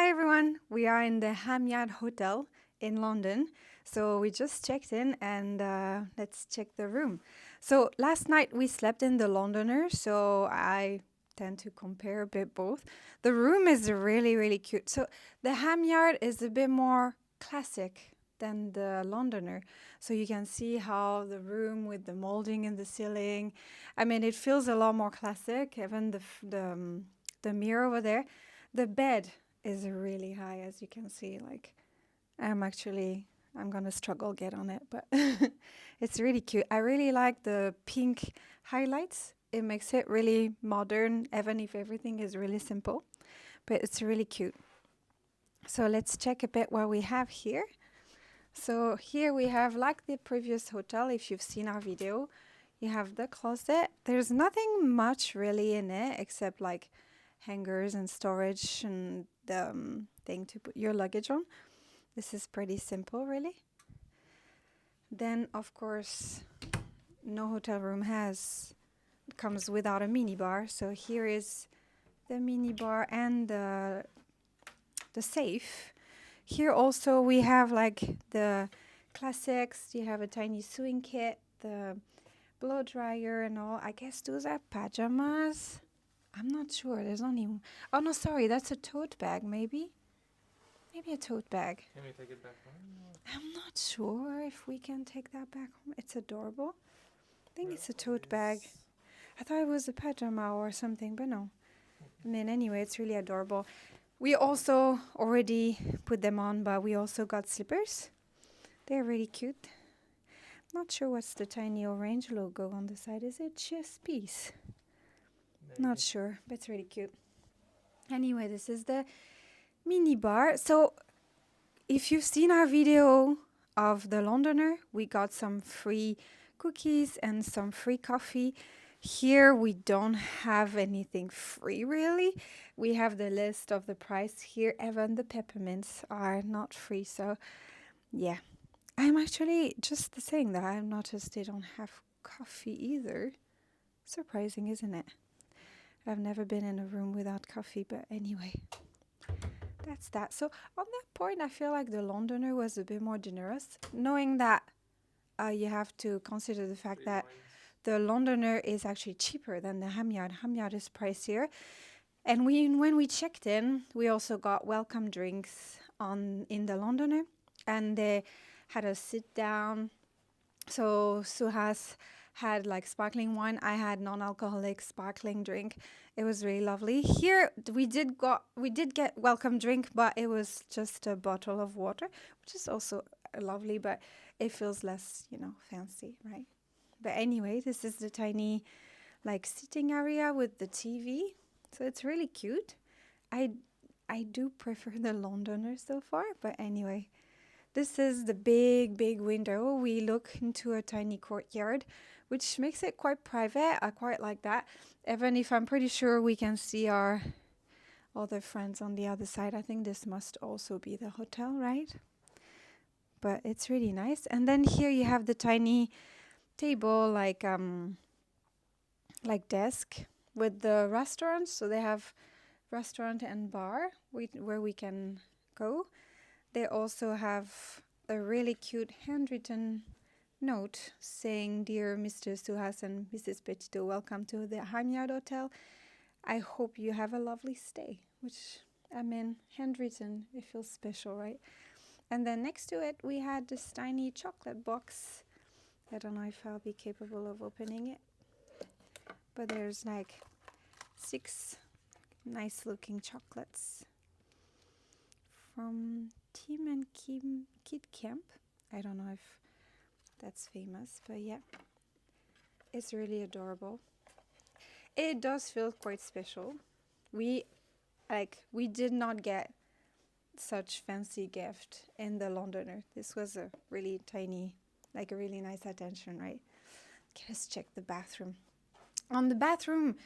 Hi everyone, we are in the Hamyard Hotel in London. So we just checked in and let's check the room. So last night we slept in the Londoner, so I tend to compare a bit both. The room is really, really cute. So the Hamyard is a bit more classic than the Londoner. So you can see how the room with the molding in the ceiling, I mean, it feels a lot more classic, even the mirror over there. The bed is really high, as you can see. Like, I'm gonna struggle get on it, but it's really cute. I really like the pink highlights. It makes it really modern, even if everything is really simple. But it's really cute. So let's check a bit what we have here. So here we have, like the previous hotel, if you've seen our video, you have the closet. There's nothing much really in it except like hangers and storage and the thing to put your luggage on. This is pretty simple, really. Then, of course, no hotel room comes without a minibar. So here is the minibar and the safe. Here also we have like the classics. You have a tiny sewing kit, the blow dryer and all. I guess those are pajamas. I'm not sure. There's only... Oh, no, sorry. That's a tote bag, maybe. Maybe a tote bag. Can we take it back home? I'm not sure if we can take that back home. It's adorable. I think it's a tote bag. I thought it was a pajama or something, but no. I mean, anyway, it's really adorable. We also already put them on, but we also got slippers. They're really cute. Not sure what's the tiny orange logo on the side. Is it Chess Piece? Not sure, but it's really cute. Anyway, this is the mini bar. So if you've seen our video of the Londoner, we got some free cookies and some free coffee. Here we don't have anything free, really. We have the list of the price here. Even the peppermints are not free. So yeah, I'm actually just saying that I've noticed they don't have coffee either. Surprising, isn't it? I've never been in a room without coffee, but anyway, that's that. So on that point, I feel like the Londoner was a bit more generous, knowing that you have to consider the fact that the Londoner is actually cheaper than the Hamyard. Hamyard is pricier. And when we checked in, we also got welcome drinks in the Londoner, and they had a sit down. So Suhas had like sparkling wine. I had non-alcoholic sparkling drink. It was really lovely. Here we did get welcome drink, but it was just a bottle of water, which is also lovely, but it feels less, fancy, right? But anyway, this is the tiny like sitting area with the TV. So it's really cute. I do prefer the Londoner so far, but anyway. This is the big window. We look into a tiny courtyard, which makes it quite private. I quite like that. Even if I'm pretty sure we can see our other friends on the other side. I think this must also be the hotel, right? But it's really nice. And then here you have the tiny table, like desk with the restaurants. So they have restaurant and bar where we can go. They also have a really cute handwritten note saying, "Dear Mr. Suhas and Mrs. Petito, welcome to the Hamyard Hotel. I hope you have a lovely stay." Which, I mean, handwritten, it feels special, right? And then next to it, we had this tiny chocolate box. I don't know if I'll be capable of opening it. But there's like 6 nice looking chocolates from Tim and Kemp. I don't know if that's famous, but yeah, it's really adorable. It does feel quite special. We did not get such fancy gift in the Londoner. This was a really tiny, like a really nice attention, right? Okay, let's check the bathroom. On the bathroom,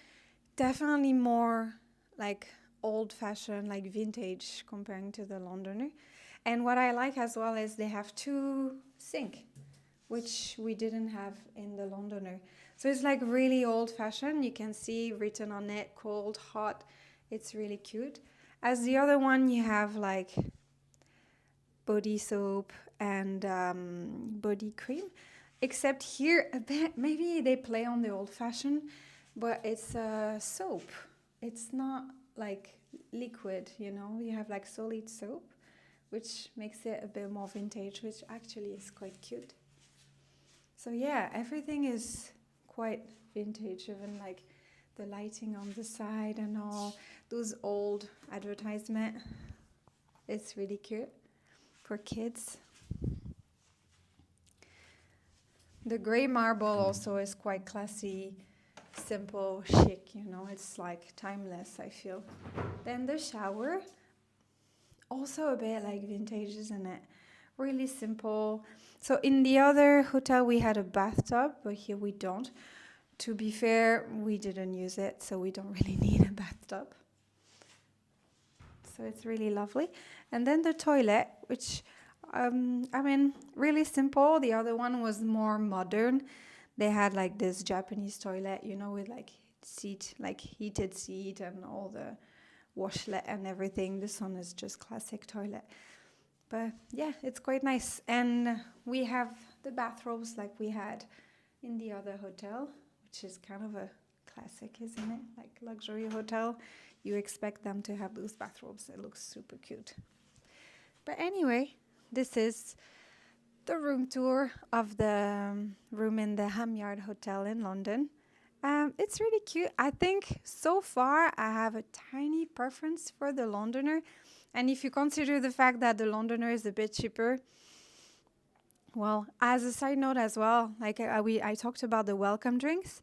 definitely more like old-fashioned, like vintage comparing to the Londoner. And what I like as well is they have 2 sinks, which we didn't have in the Londoner. So it's like really old-fashioned. You can see written on it, cold, hot. It's really cute. As the other one, you have like body soap and body cream. Except here, a bit, maybe they play on the old fashioned, but it's soap. It's not like liquid, you know. You have like solid soap, which makes it a bit more vintage, which actually is quite cute. So yeah, everything is quite vintage, even like the lighting on the side and all those old advertisement. It's really cute for kids. The gray marble also is quite classy, simple, chic, you know, it's like timeless, I feel. Then the shower, also a bit like vintage, isn't it? Really simple. So in the other hotel we had a bathtub, but here we don't. To be fair, we didn't use it, so we don't really need a bathtub. So it's really lovely. And then the toilet, which, really simple. The other one was more modern. They had like this Japanese toilet, you know, with like seat, like heated seat and all the washlet and everything. This one is just classic toilet. But yeah, it's quite nice. And we have the bathrobes like we had in the other hotel, which is kind of a classic, isn't it? Like luxury hotel. You expect them to have those bathrobes. It looks super cute. But anyway, this is the room tour of the room in the Hamyard Hotel in London. It's really cute. I think so far I have a tiny preference for the Londoner. And if you consider the fact that the Londoner is a bit cheaper, well, as a side note as well, like I talked about the welcome drinks.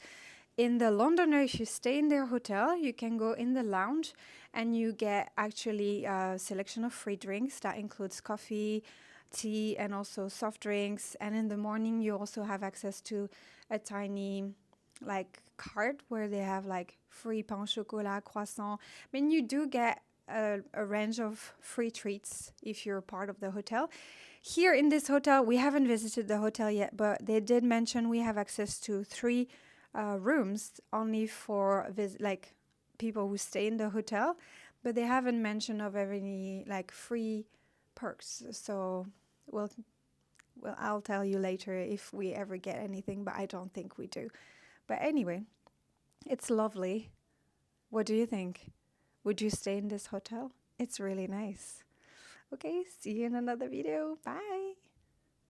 In the Londoner, if you stay in their hotel, you can go in the lounge and you get actually a selection of free drinks that includes coffee, tea, and also soft drinks. And in the morning, you also have access to a tiny like cart where they have like free pain au chocolat, croissant. I mean, you do get a range of free treats if you're part of the hotel. Here in this hotel, we haven't visited the hotel yet, but they did mention we have access to 3 rooms only for like people who stay in the hotel, but they haven't mentioned of any like free perks. So well, I'll tell you later if we ever get anything, but I don't think we do. But anyway, it's lovely. What do you think? Would you stay in this hotel? It's really nice. Okay, see you in another video. Bye.